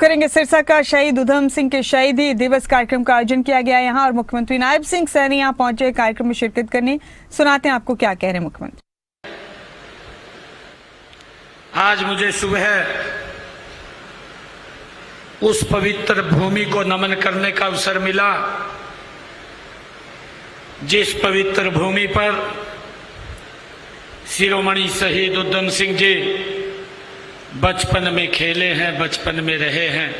करेंगे सिरसा का शहीद उधम सिंह के शहीदी दिवस कार्यक्रम का आयोजन किया गया यहाँ और मुख्यमंत्री नायब सिंह सैनी यहाँ पहुंचे कार्यक्रम में शिरकत करने। सुनाते हैं आपको क्या कह रहे हैं मुख्यमंत्री। आज मुझे सुबह उस पवित्र भूमि को नमन करने का अवसर मिला जिस पवित्र भूमि पर शिरोमणि शहीद उधम सिंह जी बचपन में खेले हैं, बचपन में रहे हैं,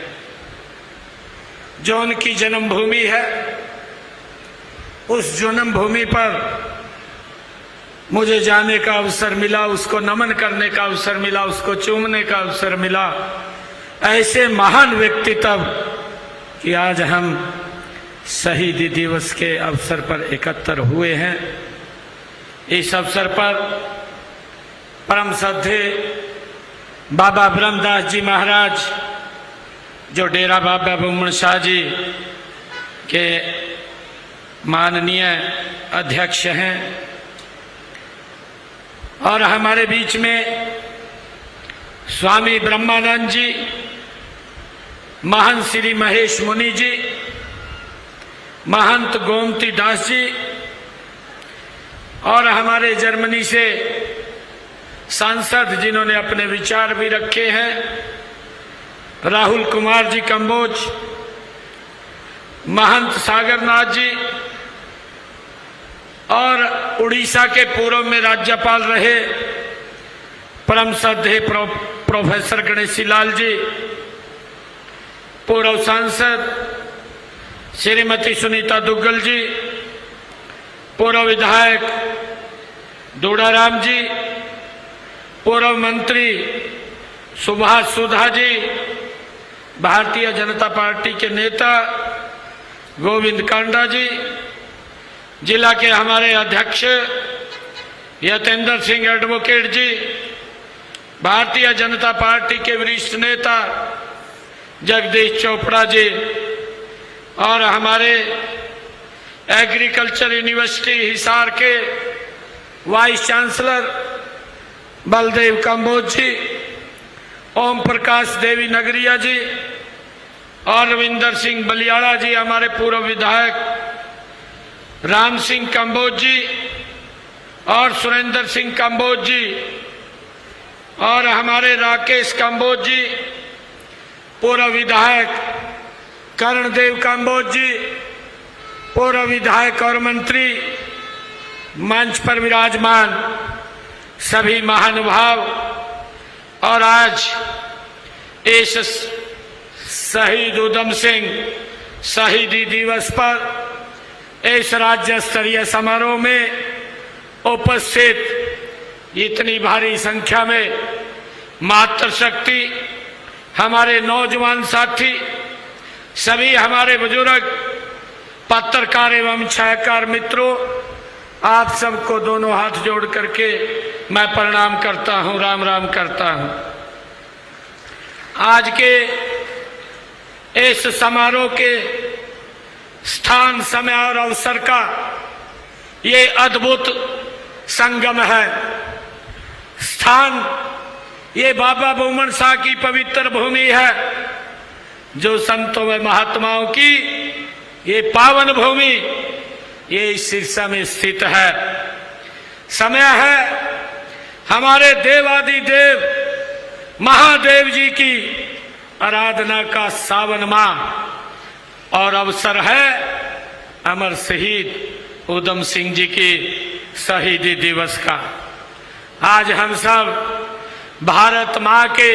जो उनकी जन्मभूमि है। उस जन्मभूमि पर मुझे जाने का अवसर मिला, उसको नमन करने का अवसर मिला, उसको चूमने का अवसर मिला। ऐसे महान व्यक्तित्व कि आज हम शहीदी दिवस के अवसर पर एकत्र हुए हैं। इस अवसर पर परम श्रद्धेय बाबा ब्रह्मदास जी महाराज जो डेरा बाबा बुमन शाह जी के माननीय अध्यक्ष हैं और हमारे बीच में स्वामी ब्रह्मानंद जी, महंत श्री महेश मुनि जी, महंत गोमती दास जी और हमारे जर्मनी से सांसद जिन्होंने अपने विचार भी रखे हैं, राहुल कुमार जी कंबोज, महंत सागरनाथ जी और उड़ीसा के पूर्व में राज्यपाल रहे परम श्रद्धेय प्रोफेसर गणेशी लाल जी, पूर्व सांसद श्रीमती सुनीता दुग्गल जी, पूर्व विधायक दूड़ाराम जी, पूर्व मंत्री सुभाष सुधा जी, भारतीय जनता पार्टी के नेता गोविंद कांडा जी, जिला के हमारे अध्यक्ष यतेंद्र सिंह एडवोकेट जी, भारतीय जनता पार्टी के वरिष्ठ नेता जगदीश चोपड़ा जी और हमारे एग्रीकल्चर यूनिवर्सिटी हिसार के वाइस चांसलर बलदेव कंबोज जी, ओम प्रकाश देवी नगरिया जी और रविंदर सिंह बलियाड़ा जी, हमारे पूर्व विधायक राम सिंह कंबोज जी और सुरेंद्र सिंह कंबोज जी और हमारे राकेश कंबोज जी, पूर्व विधायक कर्णदेव कंबोज जी, पूर्व विधायक और मंत्री, मंच पर विराजमान सभी महानुभाव और आज इस शहीद उधम सिंह शहीदी दिवस पर इस राज्य स्तरीय समारोह में उपस्थित इतनी भारी संख्या में मातृशक्ति, हमारे नौजवान साथी, सभी हमारे बुजुर्ग, पत्रकार एवं छायाकार मित्रों, आप सबको दोनों हाथ जोड़ करके मैं प्रणाम करता हूं, राम राम करता हूं। आज के इस समारोह के स्थान, समय और अवसर का ये अद्भुत संगम है। स्थान ये बाबा बुमन शाह की पवित्र भूमि है, जो संतों व महात्माओं की ये पावन भूमि ये सिरसा में स्थित है। समय है हमारे देवादिदेव महादेव जी की आराधना का सावन माह और अवसर है अमर शहीद उधम सिंह जी की शहीदी दिवस का। आज हम सब भारत माँ के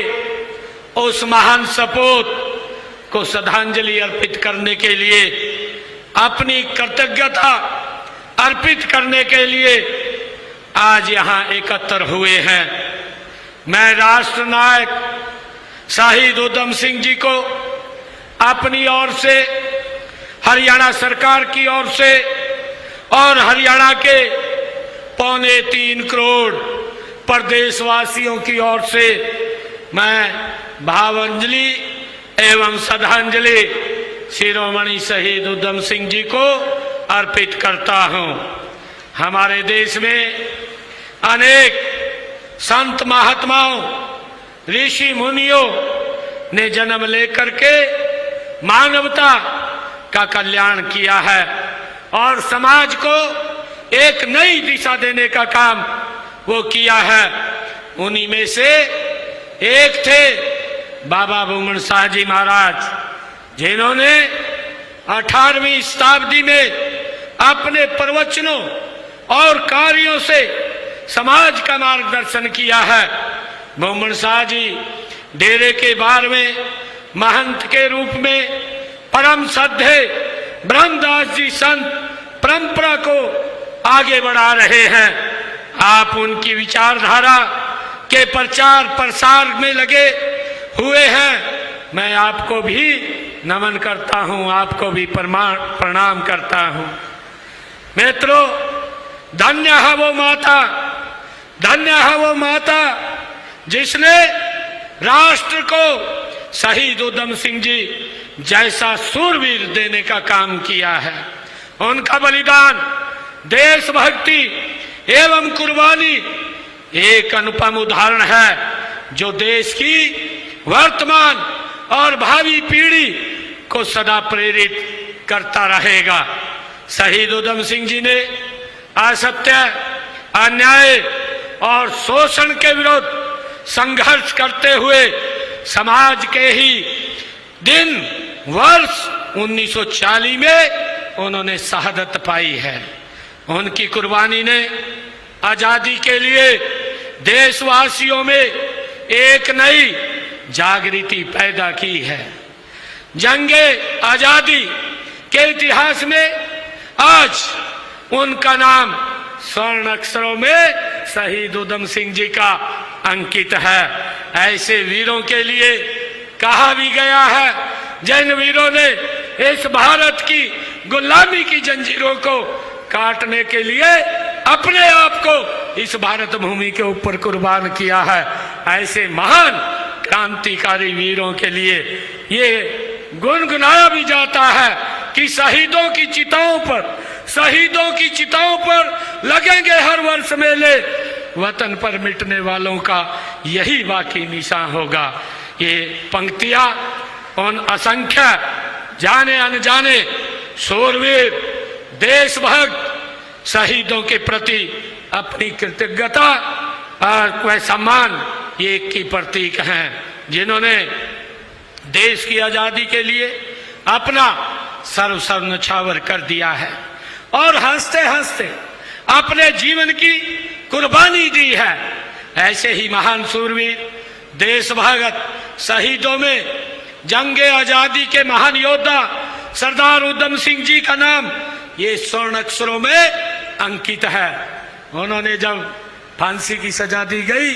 उस महान सपूत को श्रद्धांजलि अर्पित करने के लिए, अपनी कृतज्ञता अर्पित करने के लिए आज यहाँ एकत्र हुए हैं। मैं राष्ट्र नायक शहीद उधम सिंह जी को अपनी ओर से, हरियाणा सरकार की ओर से और हरियाणा के 3.25 करोड़ प्रदेशवासियों की ओर से मैं भावांजलि एवं श्रद्धांजलि शिरोमणि शहीद उधम सिंह जी को अर्पित करता हूं। हमारे देश में अनेक संत महात्माओं, ऋषि मुनियों ने जन्म लेकर के मानवता का कल्याण किया है और समाज को एक नई दिशा देने का काम वो किया है। उन्हीं में से एक थे बाबा बुमन शाह जी महाराज, जिन्होंने 18वीं शताब्दी में अपने प्रवचनों और कार्यों से समाज का मार्गदर्शन किया है। बुमन शाह जी डेरे के 12वें महंत के रूप में परम श्रद्धेय ब्रह्मदास जी संत परंपरा को आगे बढ़ा रहे हैं। आप उनकी विचारधारा के प्रचार प्रसार में लगे हुए हैं। मैं आपको भी नमन करता हूं, आपको भी प्रणाम करता हूं। मित्रों, धन्य है वो माता, धन्य है वो माता जिसने राष्ट्र को शहीद उधम सिंह जी जैसा सूरवीर देने का काम किया है। उनका बलिदान, देशभक्ति एवं कुर्बानी एक अनुपम उदाहरण है जो देश की वर्तमान और भावी पीढ़ी को सदा प्रेरित करता रहेगा। शहीद उधम सिंह जी ने असत्य, अन्याय और शोषण के विरुद्ध संघर्ष करते हुए समाज के ही दिन वर्ष 1940 में उन्होंने शहादत पाई है। उनकी कुर्बानी ने आजादी के लिए देशवासियों में एक नई जागृति पैदा की है। जंगे आजादी के इतिहास में आज उनका नाम स्वर्ण अक्षरों में शहीद उधम सिंह जी का अंकित है। ऐसे वीरों के लिए कहा भी गया है जिन वीरों ने इस भारत की गुलामी की जंजीरों को काटने के लिए अपने आप को इस भारत भूमि के ऊपर कुर्बान किया है। ऐसे महान क्रांतिकारी वीरों के लिए ये गुनगुनाया भी जाता है कि शहीदों की चिताओं पर लगेंगे हर वर्ष मेले, वतन पर मिटने वालों का यही बाकी निशान होगा। ये पंक्तियां उन असंख्य जाने अनजाने शूरवीर देशभक्त शहीदों के प्रति अपनी कृतज्ञता और वह सम्मान ये एक की प्रतीक हैं, जिन्होंने देश की आजादी के लिए अपना सर्वस्व न्यौछावर कर दिया है और हंसते हंसते अपने जीवन की कुर्बानी दी है। ऐसे ही महान शूरवीर देशभक्त शहीदों में जंगे आजादी के महान योद्धा सरदार उधम सिंह जी का नाम ये स्वर्ण अक्षरों में अंकित है। उन्होंने जब फांसी की सजा दी गई,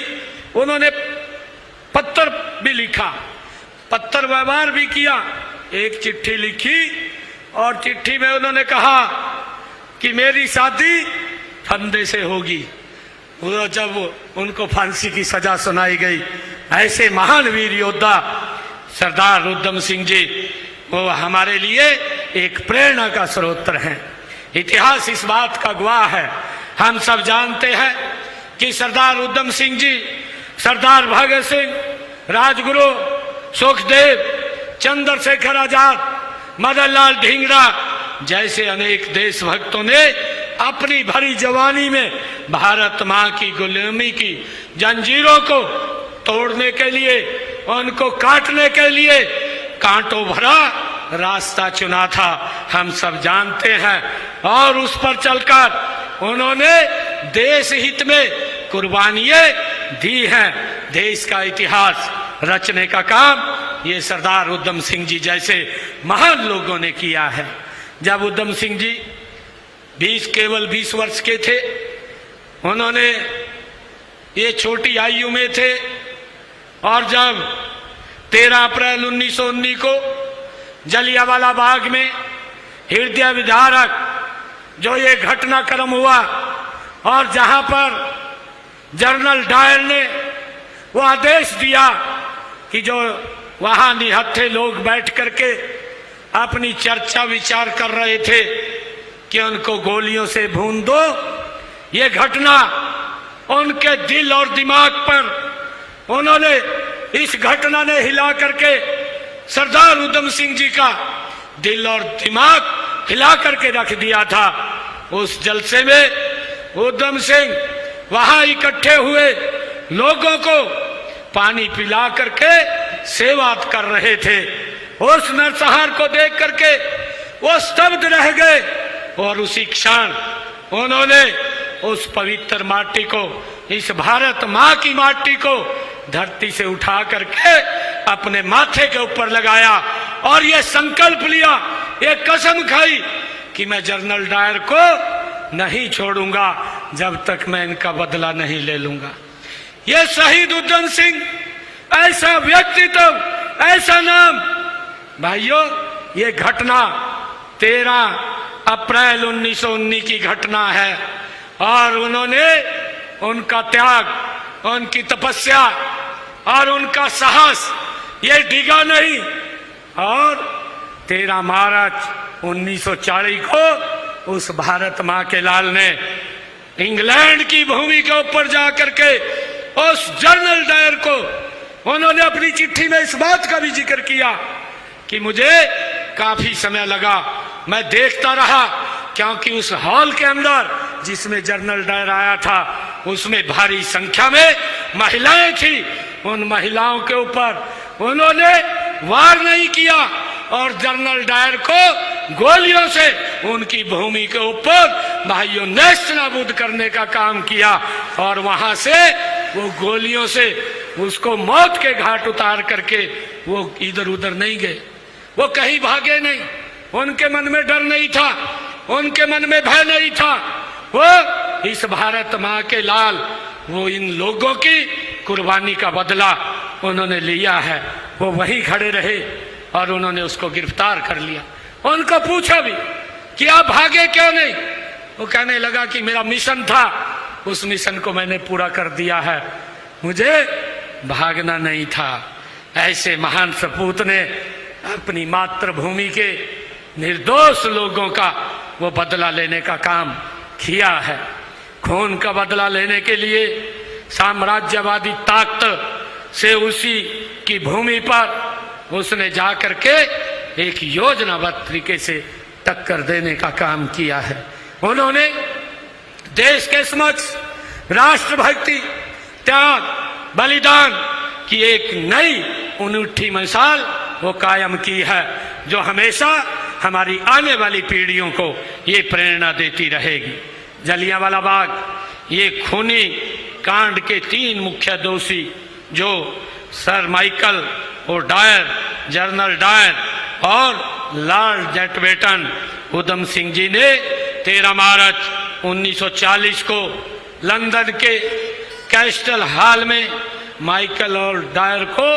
उन्होंने पत्र भी लिखा, पत्र व्यवहार भी किया, एक चिट्ठी लिखी और चिट्ठी में उन्होंने कहा कि मेरी शादी फंदे से होगी। वो जब उनको फांसी की सजा सुनाई गई, ऐसे महान वीर योद्धा सरदार उधम सिंह जी वो हमारे लिए एक प्रेरणा का स्रोत हैं। इतिहास इस बात का गवाह है। हम सब जानते हैं कि सरदार उधम सिंह जी, सरदार भगत सिंह, राजगुरु सुखदेव, चंद्रशेखर आजाद, मदन लाल ढींगरा जैसे अनेक देशभक्तों ने अपनी भरी जवानी में भारत मां की गुलामी की जंजीरों को तोड़ने के लिए, उनको काटने के लिए कांटों भरा रास्ता चुना था। हम सब जानते हैं और उस पर चलकर उन्होंने देश हित में कुर्बानियां दी हैं। देश का इतिहास रचने का काम ये सरदार उधम सिंह जी जैसे महान लोगों ने किया है। जब उधम सिंह जी केवल 20 वर्ष के थे, उन्होंने ये छोटी आयु में थे और जब 13 अप्रैल 1919 को जलियांवाला बाग में हृदय विदारक जो ये घटनाक्रम हुआ और जहां पर जनरल डायर ने वो आदेश दिया कि जो वहां निहत्थे लोग बैठ करके अपनी चर्चा विचार कर रहे थे कि उनको गोलियों से भून दो, ये घटना उनके दिल और दिमाग पर उन्होंने इस घटना ने हिला करके सरदार उधम सिंह जी का दिल और दिमाग हिला करके रख दिया था। उस जलसे में उधम सिंह वहां इकट्ठे हुए लोगों को पानी पिला करके सेवा कर रहे थे। उस नरसंहार को देख करके वो स्तब्ध रह गए और उसी क्षण उन्होंने उस पवित्र माटी को, इस भारत माँ की माटी को धरती से उठा करके अपने माथे के ऊपर लगाया और ये संकल्प लिया, ये कसम खाई कि मैं जनरल डायर को नहीं छोड़ूंगा जब तक मैं इनका बदला नहीं ले लूंगा। ये शहीद उधम सिंह, ऐसा व्यक्तित्व, ऐसा नाम। भाइयों, ये घटना 13 अप्रैल 1919 की घटना है और उन्होंने, उनका त्याग, उनकी तपस्या और उनका साहस ये डिगा नहीं। और 13 मार्च 1940 को उस भारत माँ के लाल ने इंग्लैंड की भूमि के ऊपर जाकर के उस जनरल डायर को उन्होंने अपनी चिट्ठी में इस बात का भी जिक्र किया कि मुझे काफी समय लगा, मैं देखता रहा, क्योंकि उस हॉल के अंदर जिसमें जनरल डायर आया था उसमें भारी संख्या में महिलाएं थी। उन महिलाओं के ऊपर उन्होंने वार नहीं किया और जनरल डायर को गोलियों से उनकी भूमि के ऊपर भाइयों नेस्त नाबूद करने का काम किया और वहां से वो गोलियों से उसको मौत के घाट उतार करके वो इधर उधर नहीं गए, वो कहीं भागे नहीं, उनके मन में डर नहीं था, उनके मन में भय नहीं था। वो इस भारत माँ के लाल, वो इन लोगों की कुर्बानी का बदला उन्होंने लिया है। वो वहीं खड़े रहे और उन्होंने उसको गिरफ्तार कर लिया। उनको पूछा भी कि आप भागे क्यों नहीं? वो कहने लगा कि मेरा मिशन था, उस मिशन को मैंने पूरा कर दिया है, मुझे भागना नहीं था। ऐसे महान सपूत ने अपनी मातृभूमि के निर्दोष लोगों का वो बदला लेने का काम किया है। खून का बदला लेने के लिए साम्राज्यवादी ताकत से उसी की भूमि पर उसने जाकर के एक योजनाबद्ध तरीके से टक्कर देने का काम किया है। उन्होंने देश के समक्ष राष्ट्रभक्ति, त्याग, बलिदान की एक नई अनूठी मिसाल वो कायम की है, जो हमेशा हमारी आने वाली पीढ़ियों को ये प्रेरणा देती रहेगी। जलियांवाला बाग, ये खूनी कांड के 3 मुख्य दोषी जो सर माइकल और डायर, जनरल डायर और लॉर्ड माउंटबेटन उधम सिंह जी ने 13 मार्च 1940 को लंदन के कैस्टल हॉल में माइकल और डायर को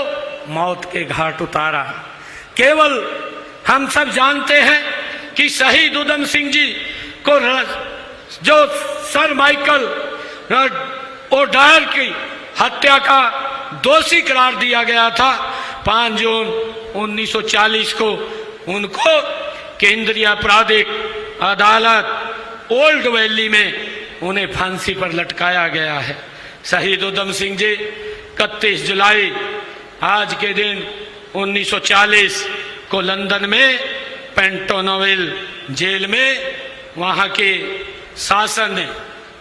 मौत के घाट उतारा। केवल हम सब जानते हैं कि शहीद उधम सिंह जी को जो सर माइकल और डायर की हत्या का दोषी करार दिया गया था, 5 जून 1940 को उनको केंद्रीय आपराधिक अदालत ओल्ड वैली में उन्हें फांसी पर लटकाया गया है। शहीद उधम सिंह जी 31 जुलाई आज के दिन 1940 को लंदन में पेंटोनोविल जेल में वहाँ के शासन ने,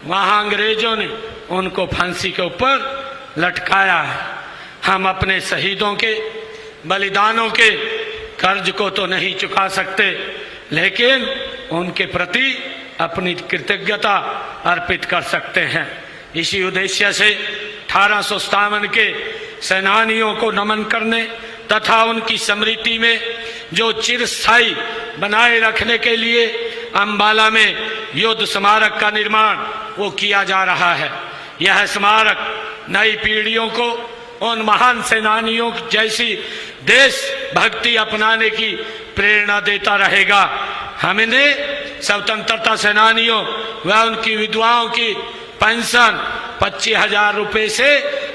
वहाँ अंग्रेजों ने उनको फांसी के ऊपर लटकाया है। हम अपने शहीदों के बलिदानों के कर्ज को तो नहीं चुका सकते, लेकिन उनके प्रति अपनी कृतज्ञता अर्पित कर सकते हैं। इसी उद्देश्य से 1857 के सेनानियों को नमन करने तथा उनकी स्मृति में जो चिरस्थायी बनाए रखने के लिए अंबाला में युद्ध स्मारक का निर्माण वो किया जा रहा है। यह स्मारक नई पीढ़ियों को उन महान सेनानियों जैसी देश भक्ति अपनाने की प्रेरणा देता रहेगा। हमने स्वतंत्रता सेनानियों व उनकी विधवाओं की पेंशन 25,000 रुपये से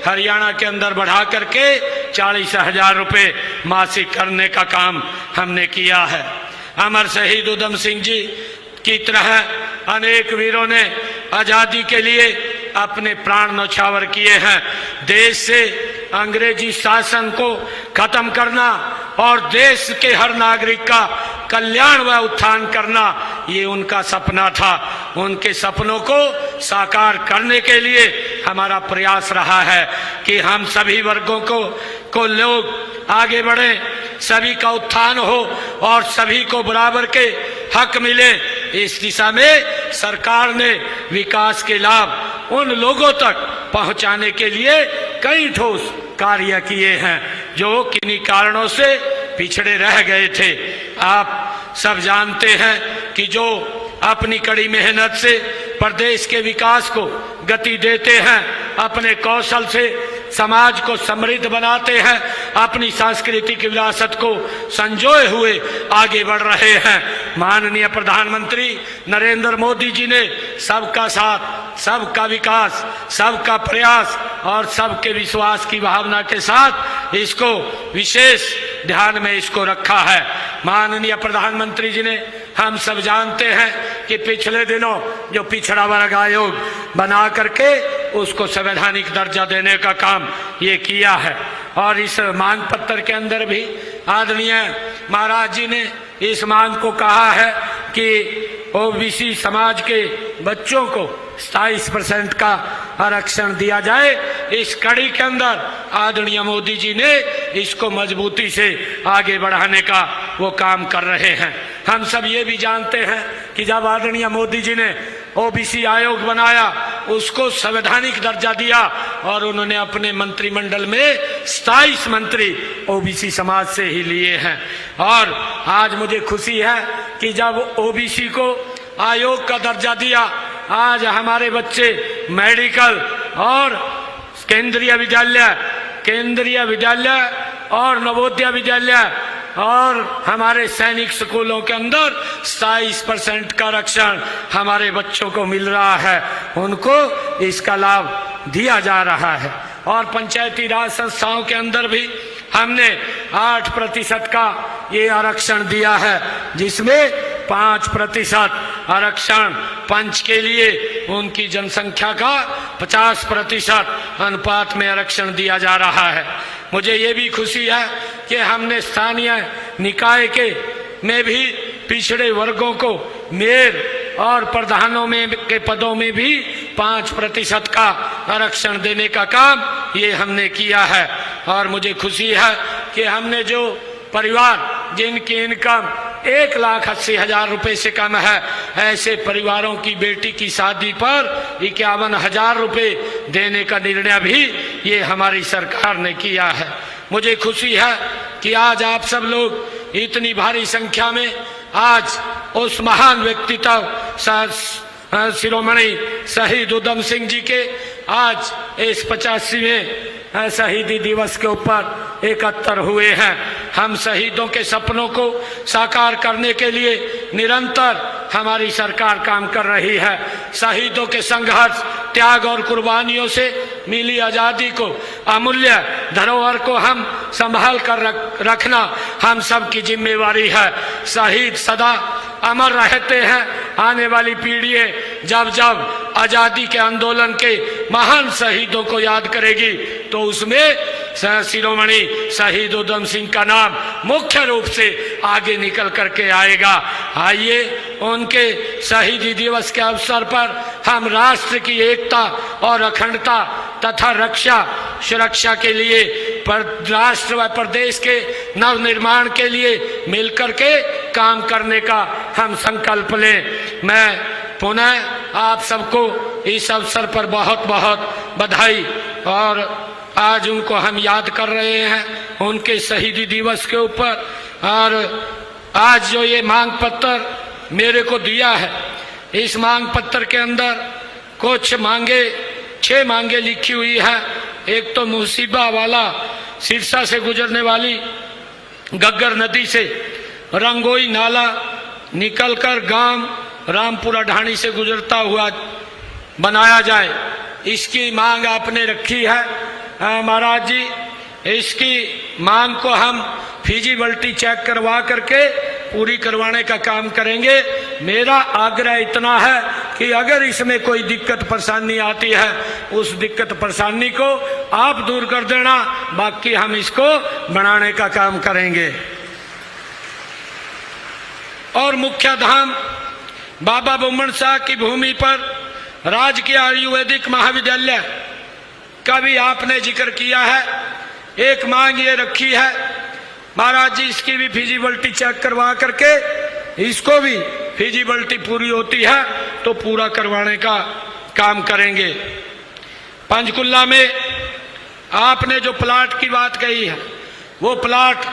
हरियाणा के अंदर बढ़ा करके 40,000 रुपये मासिक करने का काम हमने किया है। अमर शहीद उधम सिंह जी की तरह अनेक वीरों ने आजादी के लिए अपने प्राण न्यौछावर किए हैं। देश से अंग्रेजी शासन को खत्म करना और देश के हर नागरिक का कल्याण व उत्थान करना, ये उनका सपना था। उनके सपनों को साकार करने के लिए हमारा प्रयास रहा है कि हम सभी वर्गों को लोग आगे बढ़ें, सभी का उत्थान हो और सभी को बराबर के हक मिले। इस दिशा में सरकार ने विकास के लाभ उन लोगों तक पहुंचाने के लिए कई ठोस कार्य किए हैं जो किन्हीं कारणों से पिछड़े रह गए थे। आप सब जानते हैं कि जो अपनी कड़ी मेहनत से प्रदेश के विकास को गति देते हैं, अपने कौशल से समाज को समृद्ध बनाते हैं, अपनी सांस्कृतिक विरासत को संजोए हुए आगे बढ़ रहे हैं। माननीय प्रधानमंत्री नरेंद्र मोदी जी ने सबका साथ, सबका विकास, सबका प्रयास और सबके विश्वास की भावना के साथ इसको विशेष ध्यान में इसको रखा है। माननीय प्रधानमंत्री जी ने, हम सब जानते हैं कि पिछले दिनों जो पिछड़ा वर्ग आयोग बना करके उसको संवैधानिक दर्जा देने का काम ये किया है और इस मांग पत्र के अंदर भी आदरणीय महाराज जी ने इस मांग को कहा है कि ओबीसी समाज के बच्चों को 27% का आरक्षण दिया जाए। इस कड़ी के अंदर आदरणीय मोदी जी ने इसको मजबूती से आगे बढ़ाने का वो काम कर रहे हैं। हम सब ये भी जानते हैं कि जब आदरणीय मोदी जी ने ओबीसी आयोग बनाया, उसको संवैधानिक दर्जा दिया और उन्होंने अपने मंत्रिमंडल में 27 मंत्री ओबीसी समाज से ही लिए हैं। और आज मुझे खुशी है कि जब ओबीसी को आयोग का दर्जा दिया, आज हमारे बच्चे मेडिकल और केंद्रीय विद्यालय और नवोदय विद्यालय और हमारे सैनिक स्कूलों के अंदर 27% का आरक्षण हमारे बच्चों को मिल रहा है, उनको इसका लाभ दिया जा रहा है। और पंचायती राज संस्थाओं के अंदर भी हमने 8% का ये आरक्षण दिया है, जिसमें 5% आरक्षण पंच के लिए उनकी जनसंख्या का 50% अनुपात में आरक्षण दिया जा रहा है। मुझे ये भी खुशी है कि हमने स्थानीय निकाय में भी पिछड़े वर्गों को मेयर और प्रधानों में के पदों में भी 5% का आरक्षण देने का काम ये हमने किया है। और मुझे खुशी है कि हमने जो परिवार जिनकी इनकम 1,80,000 रुपए से कम है, ऐसे परिवारों की बेटी की शादी पर 51,000 रुपए देने का निर्णय भी ये हमारी सरकार ने किया है। मुझे खुशी है कि आज आप सब लोग इतनी भारी संख्या में आज उस महान व्यक्तित्व शिरोमणि शहीद उधम सिंह जी के आज इस 85वें शहीदी दिवस के ऊपर एकत्र हुए हैं। हम शहीदों के सपनों को साकार करने के लिए निरंतर हमारी सरकार काम कर रही है। शहीदों के संघर्ष, त्याग और कुर्बानियों से मिली आजादी को, अमूल्य धरोहर को हम संभाल कर रखना हम सब की जिम्मेवारी है। शहीद सदा अमर रहते हैं। आने वाली पीढ़ियां जब जब आजादी के आंदोलन के महान शहीदों को याद करेगी तो उसमें शिरोमणि शहीद उधम सिंह का नाम मुख्य रूप से आगे निकल करके आएगा। आइए उनके शहीदी दिवस के अवसर पर हम राष्ट्र की एकता और अखंडता तथा रक्षा सुरक्षा के लिए राष्ट्र व प्रदेश के नव निर्माण के लिए मिलकर के काम करने का हम संकल्प लें। मैं पुनः आप सबको इस अवसर पर बहुत बहुत बधाई, और आज उनको हम याद कर रहे हैं उनके शहीदी दिवस के ऊपर। और आज जो ये मांग पत्र मेरे को दिया है, इस मांग पत्र के अंदर कुछ मांगे, 6 मांगे लिखी हुई है। एक तो मुसीबा वाला सिरसा से गुजरने वाली गग्गर नदी से रंगोई नाला निकलकर गांव रामपुरा ढाणी से गुजरता हुआ बनाया जाए, इसकी मांग आपने रखी है महाराज जी। इसकी मांग को हम फिजिबिलिटी चेक करवा करके पूरी करवाने का काम करेंगे। मेरा आग्रह इतना है कि अगर इसमें कोई दिक्कत परेशानी आती है उस दिक्कत परेशानी को आप दूर कर देना, बाकी हम इसको बनाने का काम करेंगे। और मुख्य धाम बाबा बुम्मन शाह की भूमि पर राजकीय आयुर्वेदिक महाविद्यालय का भी आपने जिक्र किया है। एक मांग ये रखी है महाराज जी, इसकी भी फिजिबिलिटी चेक करवा करके इसको भी फिजिबिलिटी पूरी होती है तो पूरा करवाने का काम करेंगे। पंचकुला में आपने जो प्लाट की बात कही है वो प्लाट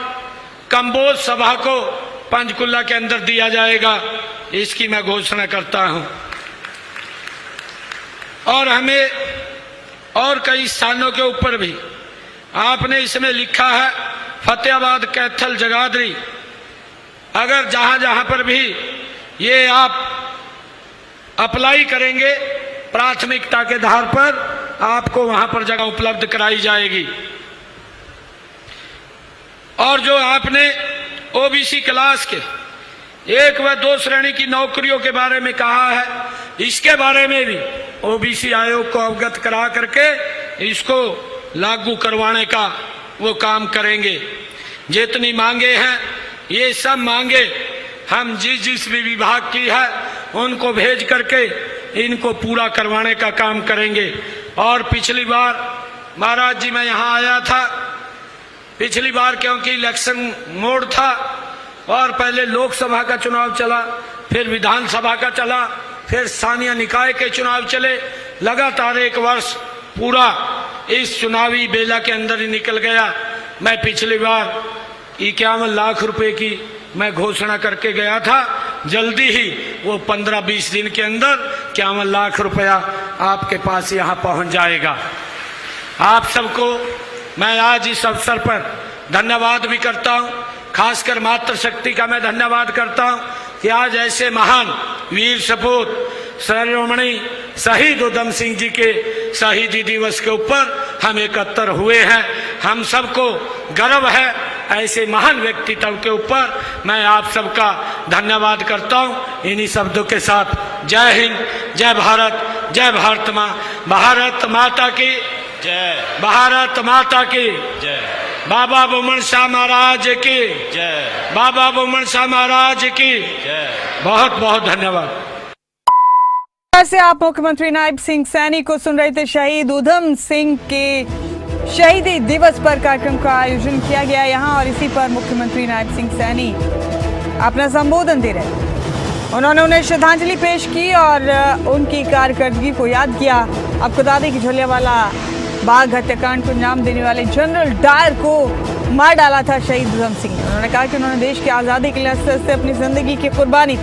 कंबोज सभा को पंचकुला के अंदर दिया जाएगा, इसकी मैं घोषणा करता हूं। और हमें और कई स्थानों के ऊपर भी आपने इसमें लिखा है, फतेहाबाद, कैथल, जगाधरी, अगर जहां जहां पर भी ये आप अप्लाई करेंगे प्राथमिकता के आधार पर आपको वहां पर जगह उपलब्ध कराई जाएगी। और जो आपने ओबीसी क्लास के 1 व 2 श्रेणी की नौकरियों के बारे में कहा है, इसके बारे में भी ओबीसी आयोग को अवगत करा करके इसको लागू करवाने का वो काम करेंगे। जितनी मांगे हैं ये सब मांगे हम जिस भी विभाग की है उनको भेज करके इनको पूरा करवाने का काम करेंगे। और पिछली बार महाराज जी मैं यहाँ आया था, पिछली बार क्योंकि इलेक्शन मोड था और पहले लोकसभा का चुनाव चला, फिर विधानसभा का चला, फिर स्थानीय निकाय के चुनाव चले, लगातार 1 वर्ष पूरा इस चुनावी बेला के अंदर ही निकल गया। मैं पिछली बार 51 लाख रुपए की मैं घोषणा करके गया था, जल्दी ही वो 15-20 दिन के अंदर 51 लाख रुपया आपके पास यहाँ पहुँच जाएगा। आप सबको मैं आज इस अवसर पर धन्यवाद भी करता हूँ, खासकर मातृशक्ति का मैं धन्यवाद करता हूँ कि आज ऐसे महान वीर सपूत शिरोमणि शहीद उधम सिंह जी के शहीदी दिवस के ऊपर हम एकत्र हुए हैं। हम सबको गर्व है ऐसे महान व्यक्तित्व के ऊपर। मैं आप सबका धन्यवाद करता हूँ। इन्हीं शब्दों के साथ जय हिंद, जय भारत, जय भारत माँ, भारत माता की जय, भारत माता की जय, बाबा बुम्मन शाह महाराज की जय, बाबा बुम्मन शाह महाराज की जय। बहुत बहुत धन्यवाद। से आप मुख्यमंत्री नायब सिंह सैनी को सुन रहे थे। शहीद उधम सिंह के शहीदी दिवस पर कार्यक्रम का आयोजन किया गया यहाँ और इसी पर मुख्यमंत्री नायब सिंह सैनी अपना संबोधन दे रहे। उन्होंने उन्हें श्रद्धांजलि पेश की और उनकी कारकर्दगी को याद किया। आपको बता दें कि जलियांवाला बाग हत्याकांड को अंजाम देने वाले जनरल डायर को मार डाला था शहीद उधम सिंह ने। उन्होंने कहा कि उन्होंने देश की आज़ादी के लिए अस्ते अस्ते अपनी जिंदगी की कुर्बानी